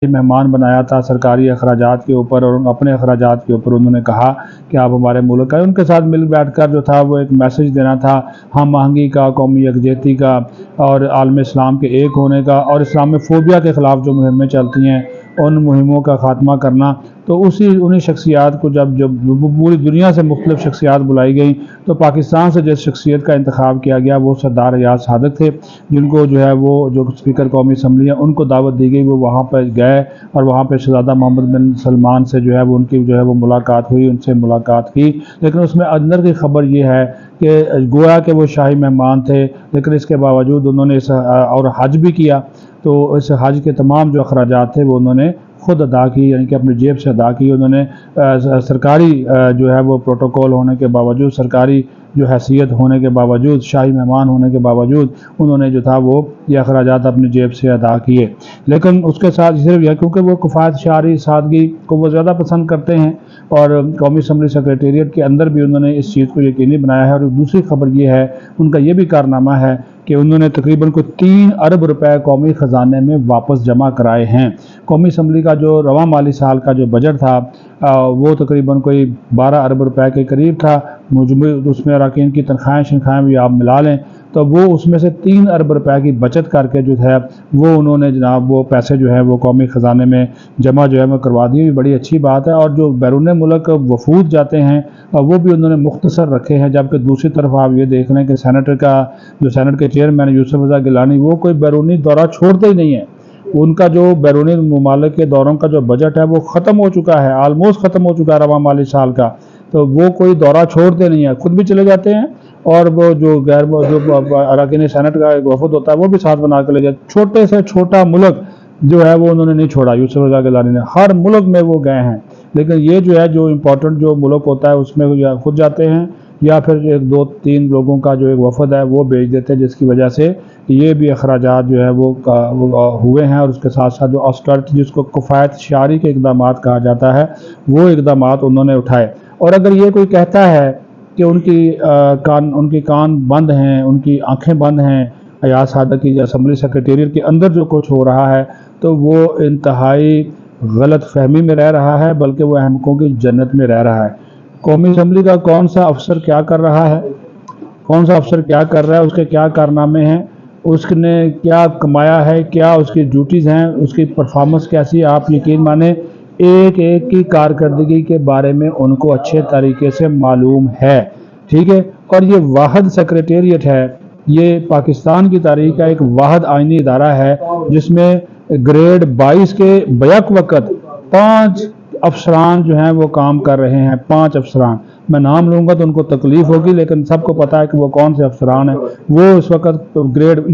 मेहमान बनाया था सरकारी अखराजात के ऊपर, और अपने अखराजात के ऊपर उन्होंने कहा कि आप हमारे मुल्क का, उनके साथ मिल बैठकर जो था वो एक मैसेज देना था हम आहंगी का, कौमी यकजहती का, और आलम इस्लाम के एक होने का, और इस्लामोफोबिया के ख़िलाफ़ जो मुहिमें चलती हैं उन मुहिमों का ख़ात्मा करना। तो उन्हीं शख्सियात को जब पूरी दुनिया से मुख्तलिफ शख्सियात बुलाई गई, तो पाकिस्तान से जिस शख्सियत का इंतखाब किया गया वो सरदार अयाज सादक थे, जिनको जो है वो जो स्पीकर कौमी असम्बली है उनको दावत दी गई, वो वहाँ पर गए और वहाँ पर शहज़ादा मोहम्मद बिन सलमान से जो है वो उनकी जो है वो मुलाकात हुई, उनसे मुलाकात की। लेकिन उसमें अंदर की खबर ये है कि गोया के वो शाही मेहमान थे, लेकिन इसके बावजूद उन्होंने और हज भी किया, तो इस हज के तमाम जो अखराजात थे वो उन्होंने खुद अदा की, यानी कि अपनी जेब से अदा की। उन्होंने सरकारी जो है वो प्रोटोकॉल होने के बावजूद, सरकारी जो हैसियत होने के बावजूद, शाही मेहमान होने के बावजूद उन्होंने जो था वो ये अखराजात अपनी जेब से अदा किए। लेकिन उसके साथ सिर्फ यह क्योंकि वो किफ़ायत शारी सादगी को वो ज़्यादा पसंद करते हैं, और कौमी असम्बली सेक्रेटेरिएट के अंदर भी उन्होंने इस चीज़ को यकीनी बनाया है। और दूसरी खबर ये है, उनका ये भी कारनामा है कि उन्होंने तकरीबन कोई 3 अरब रुपए कौमी ख़जाने में वापस जमा कराए हैं। कौमी असम्बली का जो रवा माली साल का जो बजट था वो तकरीबन कोई 12 अरब रुपए के करीब था, उसमें अरकान की तनख्वाहें भी आप मिला लें तो वो उसमें से 3 अरब रुपए की बचत करके जो है वो उन्होंने जनाब वो पैसे जो है वो कौमी ख़जाने में जमा जो है वो करवा दी। बड़ी अच्छी बात है। और जो बैरून मुल्क वफूद जाते हैं वो भी उन्होंने मुख्तसर रखे हैं, जबकि दूसरी तरफ आप ये देख रहे हैं कि सेनेट के चेयरमैन यूसुफ रज़ा गिलानी वो कोई बैरूनी दौरा छोड़ते ही नहीं है। उनका जो बैरूनी ममालिक के दौरों का जो बजट है वो ख़त्म हो चुका है, आलमोस्ट ख़त्म हो चुका है रवा माली साल का, तो वो कोई दौरा छोड़ते नहीं है, खुद भी चले जाते हैं और वो जो अरकान सेनेट का एक वफद होता है वो भी साथ बना कर ले जाते। छोटे से छोटा मुल्क जो है वो उन्होंने नहीं छोड़ा, यूसुफ रज़ा गिलानी ने, हर मुल्क में वो गए हैं। लेकिन ये जो है जो इम्पोर्टेंट जो मुल्क होता है उसमें या खुद जाते हैं या फिर 1-2-3 लोगों का जो एक वफद है वो भेज देते हैं, जिसकी वजह से ये भी अखराजात जो है वो हुए हैं। और उसके साथ साथ जो ऑस्टरिटी जिसको किफ़ायत शारी के इक़दाम कहा जाता है वो इक़दाम उन्होंने उठाए। और अगर ये कोई कहता है कि उनकी कान बंद हैं, उनकी आंखें बंद हैं अयाज सादक की असम्बली सेक्रेटेरिएट के अंदर जो कुछ हो रहा है, तो वो इंतहाई गलत फहमी में रह रहा है, बल्कि वो अहमकों की जन्नत में रह रहा है। कौमी असम्बली का कौन सा अफसर क्या कर रहा है, कौन सा अफसर क्या कर रहा है, उसके क्या कारनामे हैं, उसने क्या कमाया है, क्या उसकी ड्यूटीज़ हैं, उसकी परफॉर्मेंस कैसी है, आप यकीन माने एक एक की कारकर्दगी के बारे में उनको अच्छे तरीके से मालूम है। ठीक है। और ये वाहिद सेक्रेटेरिएट है, ये पाकिस्तान की तारीख का एक वाहिद आइनी इदारा है जिसमें ग्रेड 22 के बैक वक़्त 5 अफसरान जो हैं वो काम कर रहे हैं। 5 अफसरान, मैं नाम लूँगा तो उनको तकलीफ़ होगी, लेकिन सबको पता है कि वो कौन से अफसरान हैं। वो इस वक्त ग्रेड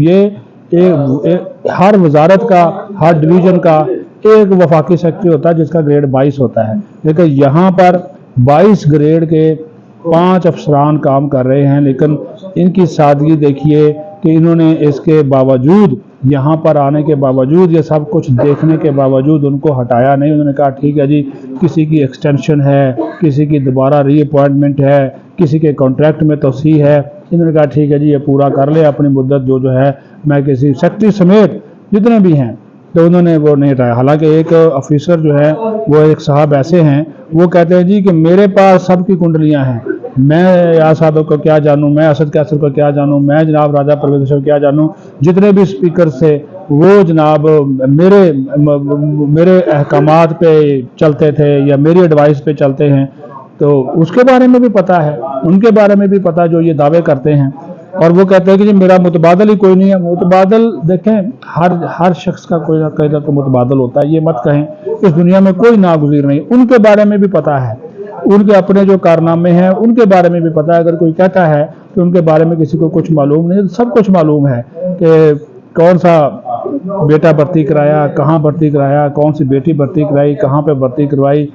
हर वजारत का, हर डिवीज़न का एक वफाकी सेक्रेटरी होता है जिसका ग्रेड 22 होता है, लेकिन यहाँ पर 22 ग्रेड के 5 अफसरान काम कर रहे हैं। लेकिन इनकी सादगी देखिए कि इन्होंने इसके बावजूद, यहाँ पर आने के बावजूद, ये सब कुछ देखने के बावजूद उनको हटाया नहीं। उन्होंने कहा ठीक है जी, किसी की एक्सटेंशन है, किसी की दोबारा रीअपॉइंटमेंट है, किसी के कॉन्ट्रैक्ट में तोसी है, इन्होंने कहा ठीक है जी ये पूरा कर ले अपनी मुद्दत जो है, मैं किसी सेक्रेटरी समेत जितने भी हैं तो उन्होंने वो नहीं हटाया। हालांकि एक ऑफिसर जो है वो एक साहब ऐसे हैं, वो कहते हैं जी कि मेरे पास सबकी कुंडलियां हैं, मैं अयाज सादक को क्या जानूं, मैं असद कैसर को क्या जानूं, मैं जनाब राजा परवेज़ को क्या जानूं, जितने भी स्पीकर से वो जनाब मेरे अहकामात पे चलते थे या मेरी एडवाइस पे चलते हैं, तो उसके बारे में भी पता है, उनके बारे में भी पता जो ये दावे करते हैं। और वो कहते हैं कि जी मेरा मुतबादल ही कोई नहीं है। मुतबादल देखें, हर शख्स का कोई ना कोई तो मुतबादल होता है, ये मत कहें इस दुनिया में कोई नागुज़ीर नहीं। उनके बारे में भी पता है, उनके अपने जो कारनामे हैं उनके बारे में भी पता है। अगर कोई कहता है कि उनके बारे में किसी को कुछ मालूम नहीं, सब कुछ मालूम है कि कौन सा बेटा भर्ती कराया, कहाँ भर्ती कराया, कौन सी बेटी भर्ती कराई, कहाँ पे भर्ती करवाई,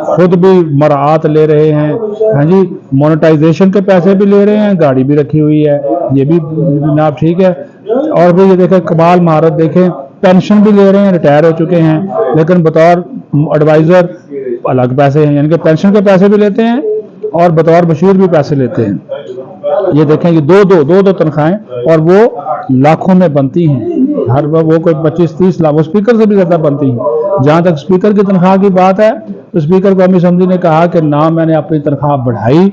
खुद भी मराआत ले रहे हैं, हाँ जी, मोनेटाइजेशन के पैसे भी ले रहे हैं, गाड़ी भी रखी हुई है, ये भी जनाब ठीक है। और फिर ये देखें कमाल महारत देखें, पेंशन भी ले रहे हैं, रिटायर हो चुके हैं, लेकिन बतौर एडवाइज़र अलग पैसे हैं, यानी कि पेंशन के पैसे भी लेते हैं और बतौर बशीर भी पैसे लेते हैं। ये देखें कि दो तनख्वाहें, और वो लाखों में बनती हैं, हर वो कोई 25-30 लाख, वो स्पीकर से भी ज़्यादा बनती हैं। जहाँ तक स्पीकर की तनख्वाह की बात है तो स्पीकर कौमी असम्बली ने कहा कि ना मैंने अपनी तनख्वाह बढ़ाई,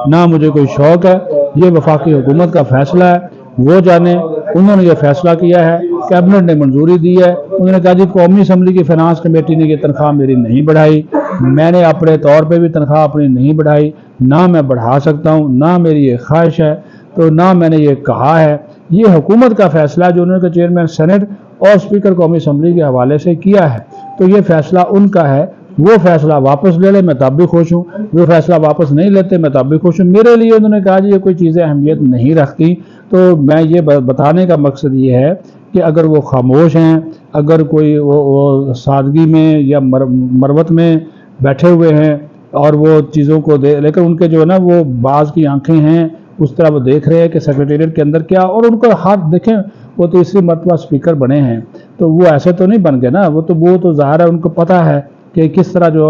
ना मुझे कोई शौक है, ये वफाकी हुकूमत का फैसला है, वो जाने। उन्होंने ये फैसला किया है, कैबिनेट ने मंजूरी दी है। उन्होंने कहा जी कौमी असम्बली की फाइनेंस कमेटी ने ये तनख्वाह मेरी नहीं बढ़ाई, मैंने अपने तौर पे भी तनख्वाह अपनी नहीं बढ़ाई, ना मैं बढ़ा सकता हूँ, ना मेरी ये ख्वाहिश है, तो ना मैंने ये कहा है। ये हुकूमत का फैसला जो उन्होंने चेयरमैन सेनेट और स्पीकर कौमी असम्बली के हवाले से किया है, तो ये फैसला उनका है। वो फैसला वापस ले ले मैं तब भी खुश हूँ, वो फैसला वापस नहीं लेते मैं तब भी खुश हूँ। मेरे लिए उन्होंने कहा जी ये कोई चीज़ें अहमियत नहीं रखती। तो मैं ये बताने का मकसद ये है कि अगर वो खामोश हैं, अगर कोई वो सादगी में या मरवत में बैठे हुए हैं और वो चीज़ों को लेकर उनके जो है ना वो बाज की आंखें हैं, उस तरह वो देख रहे हैं कि सेक्रेटेरिएट के अंदर क्या, और उनको हाथ देखें वो तो तीसरी मरतबा स्पीकर बने हैं, तो वो ऐसे तो नहीं बन गए ना, वो तो ज़ाहिर है उनको पता है कि किस तरह जो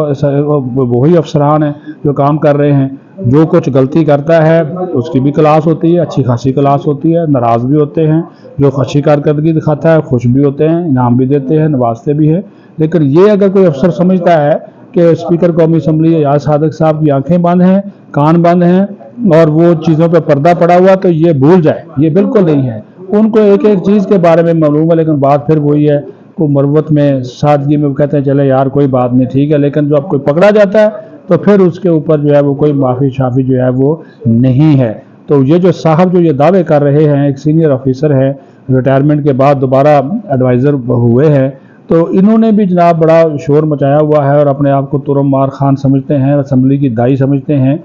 वही अफसरान हैं जो काम कर रहे हैं। जो कुछ गलती करता है उसकी भी क्लास होती है, अच्छी खासी क्लास होती है, नाराज़ भी होते हैं, जो अच्छी कारकर्दगी दिखाता है खुश भी होते हैं, इनाम भी देते हैं, नवाजते भी हैं। लेकिन ये अगर कोई अफसर समझता है कि स्पीकर कौमी असम्बली एजाज सादिक साहब की आंखें बंद हैं, कान बंद हैं और वो चीज़ों पे पर्दा पड़ा हुआ, तो ये भूल जाए, ये बिल्कुल नहीं है। उनको एक एक चीज़ के बारे में मालूम है, लेकिन बात फिर वही है, को मरवत में सादगी में कहते हैं चले यार कोई बात नहीं ठीक है, लेकिन जो अब कोई पकड़ा जाता है तो फिर उसके ऊपर जो है वो कोई माफ़ी शाफी जो है वो नहीं है। तो ये जो साहब जो ये दावे कर रहे हैं, एक सीनियर ऑफिसर है, रिटायरमेंट के बाद दोबारा एडवाइज़र हुए हैं, तो इन्होंने भी जनाब बड़ा शोर मचाया हुआ है और अपने आप को तुरम मार खान समझते हैं, असम्बली की दाई समझते हैं।